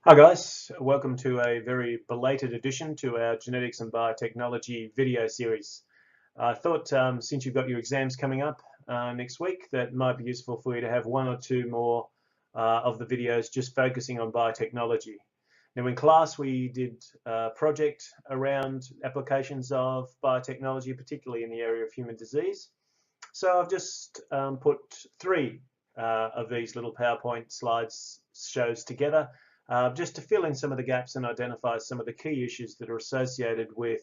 Hi guys, welcome to a very belated addition to our genetics and biotechnology video series. I thought since you've got your exams coming up next week, that might be useful for you to have one or two more of the videos just focusing on biotechnology. Now in class we did a project around applications of biotechnology, particularly in the area of human disease. So I've just put three of these little PowerPoint slides shows together just to fill in some of the gaps and identify some of the key issues that are associated with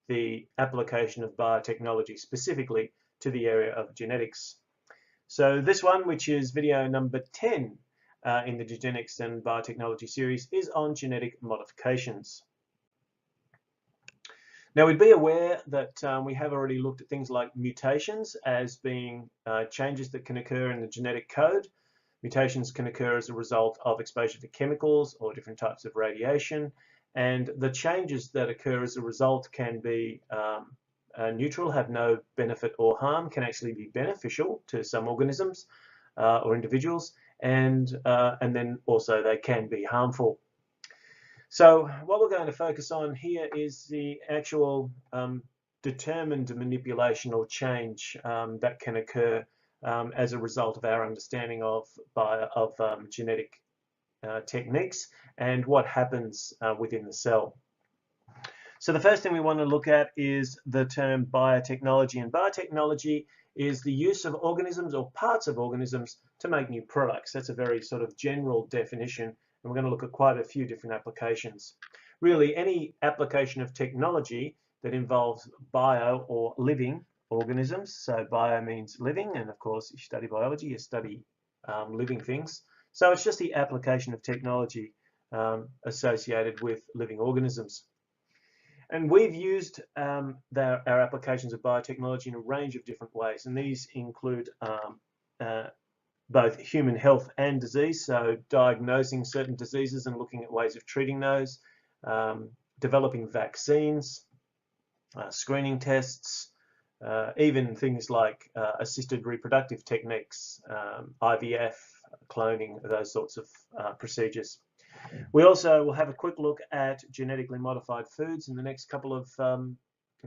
the application of biotechnology, specifically to the area of genetics. So this one, which is video number 10 in the genetics and biotechnology series, is on genetic modifications. Now we'd be aware that we have already looked at things like mutations as being changes that can occur in the genetic code. Mutations can occur as a result of exposure to chemicals or different types of radiation, and the changes that occur as a result can be neutral, have no benefit or harm, can actually be beneficial to some organisms or individuals, and then also they can be harmful. So what we're going to focus on here is the actual determined manipulation or change that can occur as a result of our understanding of genetic techniques and what happens within the cell. So the first thing we want to look at is the term biotechnology, and biotechnology is the use of organisms or parts of organisms to make new products. That's a very sort of general definition, and we're going to look at quite a few different applications. Really, any application of technology that involves bio or living organisms. So bio means living, and of course if you study biology you study living things. So it's just the application of technology associated with living organisms. And we've used our applications of biotechnology in a range of different ways, and these include both human health and disease, so diagnosing certain diseases and looking at ways of treating those, developing vaccines, screening tests, even things like assisted reproductive techniques, IVF, cloning, those sorts of procedures. We also will have a quick look at genetically modified foods in the next couple of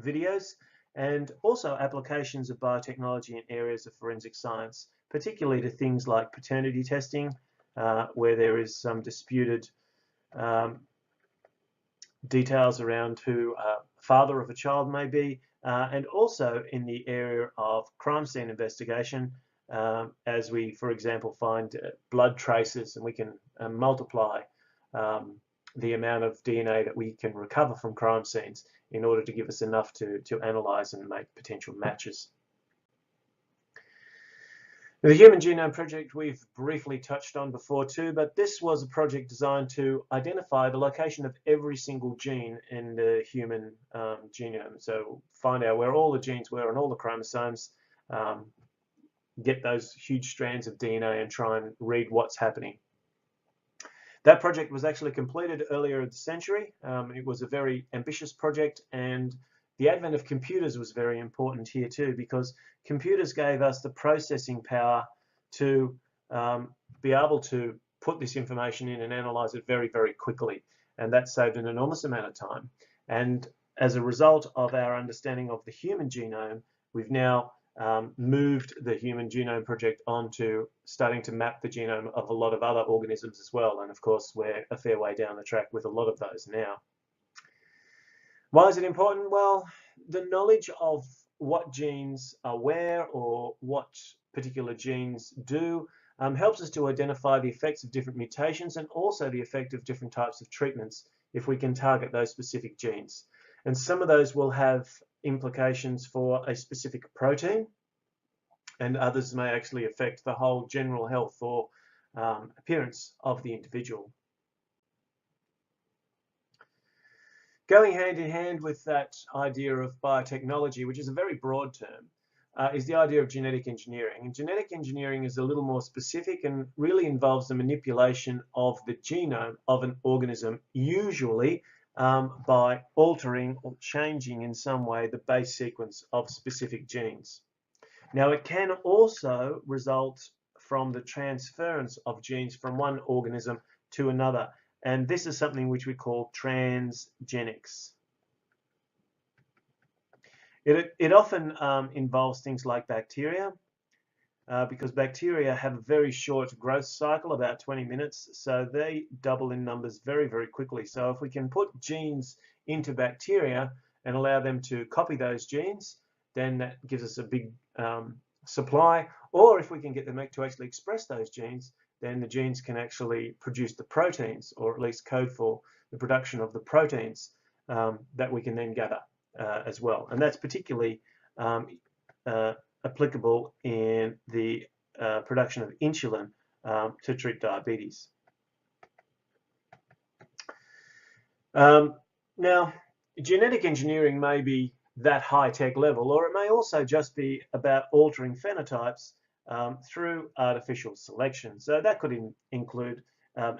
videos, and also applications of biotechnology in areas of forensic science, particularly to things like paternity testing, where there is some disputed details around who father of a child may be, and also in the area of crime scene investigation, as we, for example, find blood traces, and we can multiply the amount of DNA that we can recover from crime scenes in order to give us enough to analyze and make potential matches. The Human Genome Project we've briefly touched on before too, but this was a project designed to identify the location of every single gene in the human genome. So find out where all the genes were and all the chromosomes, get those huge strands of DNA and try and read what's happening. That project was actually completed earlier in the century. It was a very ambitious project, and the advent of computers was very important here too, because computers gave us the processing power to be able to put this information in and analyze it very, very quickly. And that saved an enormous amount of time. And as a result of our understanding of the human genome, we've now moved the Human Genome Project onto starting to map the genome of a lot of other organisms as well. And of course, we're a fair way down the track with a lot of those now. Why is it important? Well, the knowledge of what genes are where or what particular genes do helps us to identify the effects of different mutations and also the effect of different types of treatments if we can target those specific genes. And some of those will have implications for a specific protein, and others may actually affect the whole general health or appearance of the individual. Going hand in hand with that idea of biotechnology, which is a very broad term, is the idea of genetic engineering. And genetic engineering is a little more specific and really involves the manipulation of the genome of an organism, usually by altering or changing in some way the base sequence of specific genes. Now, it can also result from the transference of genes from one organism to another, And this is something which we call transgenics. It often involves things like bacteria, because bacteria have a very short growth cycle, about 20 minutes, so they double in numbers very, very quickly. So if we can put genes into bacteria and allow them to copy those genes, then that gives us a big supply. Or if we can get them to actually express those genes, then the genes can actually produce the proteins, or at least code for the production of the proteins that we can then gather as well. And that's particularly applicable in the production of insulin to treat diabetes. Now, genetic engineering may be that high-tech level, or it may also just be about altering phenotypes through artificial selection. So that could include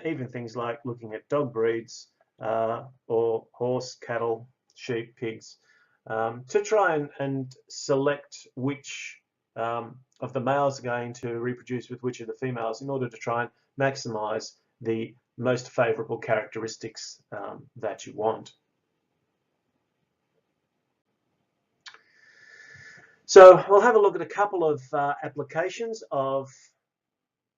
even things like looking at dog breeds or horse, cattle, sheep, pigs, to try and select which of the males are going to reproduce with which of the females in order to try and maximize the most favorable characteristics that you want. So we'll have a look at a couple of applications of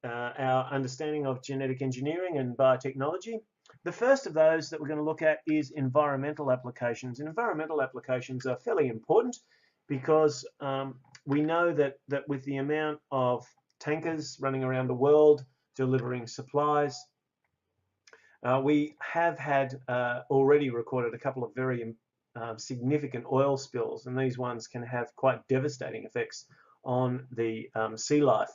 our understanding of genetic engineering and biotechnology. The first of those that we're going to look at is environmental applications. And environmental applications are fairly important because we know that with the amount of tankers running around the world delivering supplies, we have had already recorded a couple of very significant oil spills, and these ones can have quite devastating effects on the sea life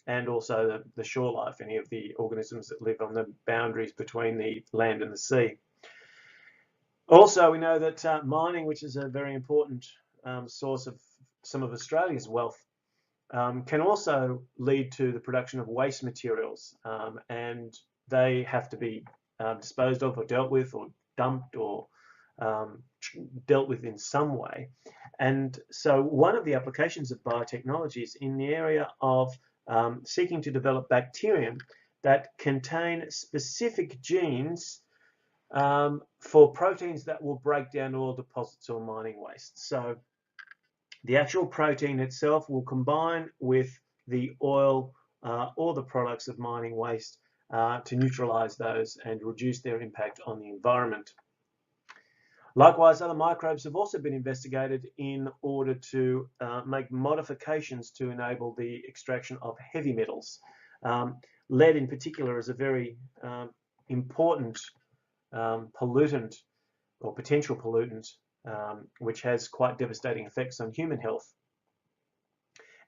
and also the shore life, any of the organisms that live on the boundaries between the land and the sea. Also, we know that mining, which is a very important source of some of Australia's wealth, can also lead to the production of waste materials, and they have to be disposed of or dealt with or dumped or dealt with in some way. And so one of the applications of biotechnology is in the area of seeking to develop bacteria that contain specific genes for proteins that will break down oil deposits or mining waste. So the actual protein itself will combine with the oil or the products of mining waste to neutralize those and reduce their impact on the environment. Likewise, other microbes have also been investigated in order to make modifications to enable the extraction of heavy metals. Lead in particular is a very important pollutant or potential pollutant which has quite devastating effects on human health.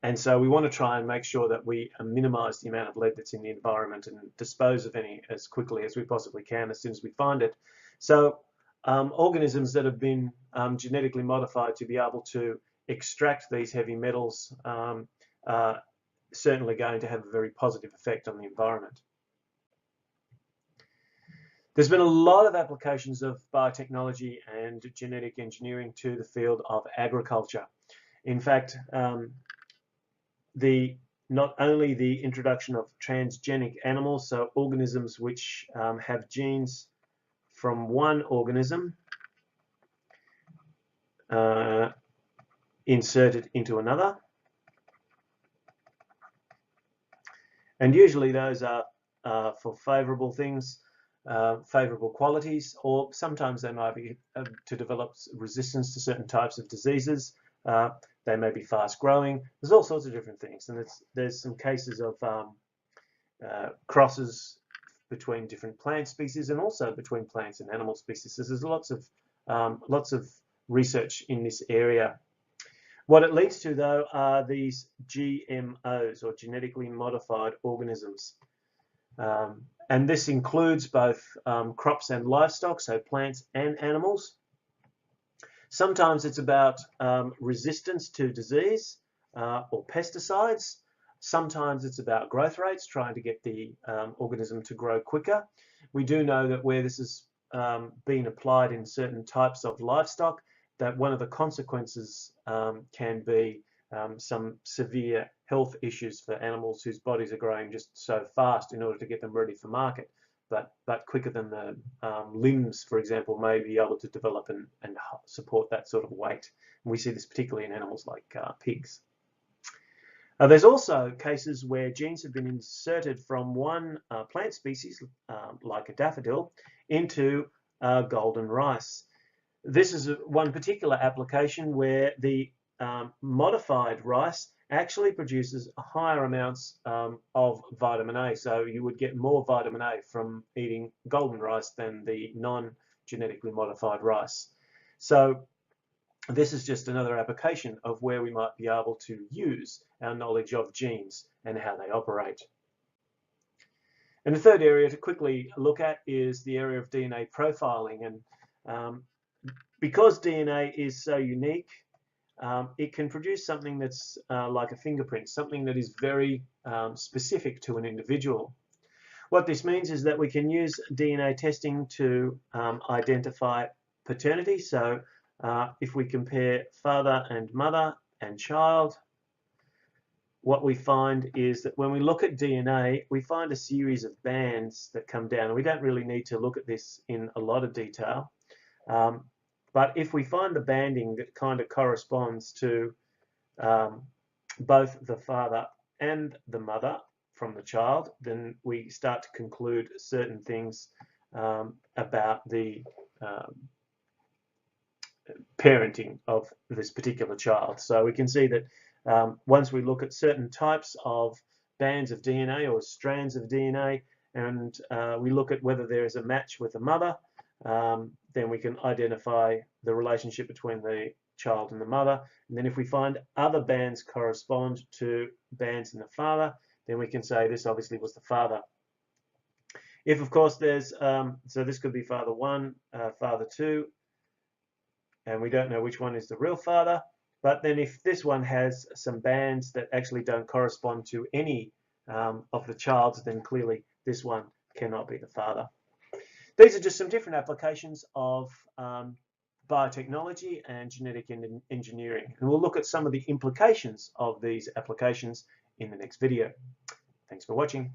And so we want to try and make sure that we minimize the amount of lead that's in the environment and dispose of any as quickly as we possibly can as soon as we find it. So organisms that have been genetically modified to be able to extract these heavy metals are certainly going to have a very positive effect on the environment. There's been a lot of applications of biotechnology and genetic engineering to the field of agriculture. In fact, not only the introduction of transgenic animals, so organisms which have genes from one organism inserted into another, and usually those are for favorable things, favorable qualities, or sometimes they might be to develop resistance to certain types of diseases. They may be fast growing. There's all sorts of different things, and there's some cases of crosses between different plant species and also between plants and animal species. So there's lots of research in this area. What it leads to, though, are these GMOs, or genetically modified organisms. And this includes both crops and livestock, so plants and animals. Sometimes it's about resistance to disease or pesticides. Sometimes it's about growth rates, trying to get the organism to grow quicker. We do know that where this has been applied in certain types of livestock, that one of the consequences can be some severe health issues for animals whose bodies are growing just so fast in order to get them ready for market. but quicker than the limbs, for example, may be able to develop and support that sort of weight. And we see this particularly in animals like pigs. There's also cases where genes have been inserted from one plant species, like a daffodil, into golden rice. This is one particular application where the modified rice actually produces higher amounts of vitamin A. So you would get more vitamin A from eating golden rice than the non-genetically modified rice. So this is just another application of where we might be able to use our knowledge of genes and how they operate. And the third area to quickly look at is the area of DNA profiling. And because DNA is so unique, it can produce something that's like a fingerprint, something that is very specific to an individual. What this means is that we can use DNA testing to identify paternity. So if we compare father and mother and child, what we find is that when we look at DNA, we find a series of bands that come down. And we don't really need to look at this in a lot of detail. But if we find the banding that kind of corresponds to both the father and the mother from the child, then we start to conclude certain things about the parenting of this particular child. So we can see that once we look at certain types of bands of DNA or strands of DNA, and we look at whether there is a match with the mother, then we can identify the relationship between the child and the mother. And then if we find other bands correspond to bands in the father, then we can say this obviously was the father. If, of course, there's, so this could be father 1, father 2, and we don't know which one is the real father. But then if this one has some bands that actually don't correspond to any of the child's, then clearly this one cannot be the father. These are just some different applications of biotechnology and genetic engineering. And we'll look at some of the implications of these applications in the next video. Thanks for watching.